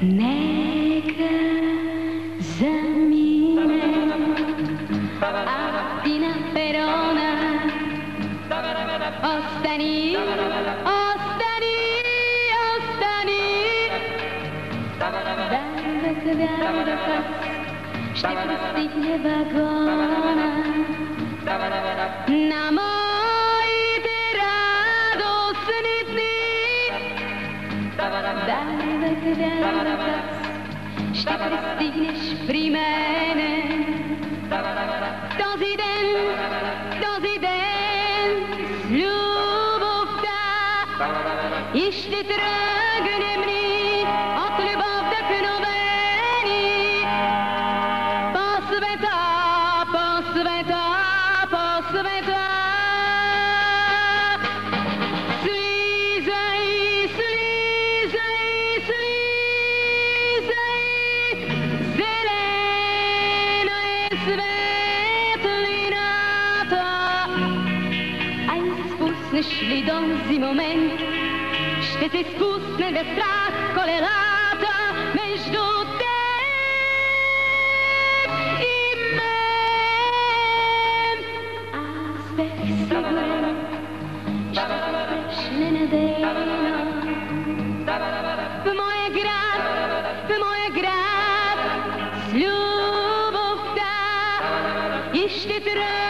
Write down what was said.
Нека замине, а ти на перона остани, остани, остани. Вярвах аз, ще пристигне вагона на моите радостни дни. Вярвах аз, ще пристигнеш при мене този ден с любовта и ще тръгнем ни от любов вдъхновени по света, по света, по света. Слизай, слизай, слизай, зелена е светлината. Ай, спуснеш ли този момент, ще се спусне без страх колелата между теб и мен. Аз бех сигурен, ще бъдеш ненадейно в моя град с любовта и ще тръгнем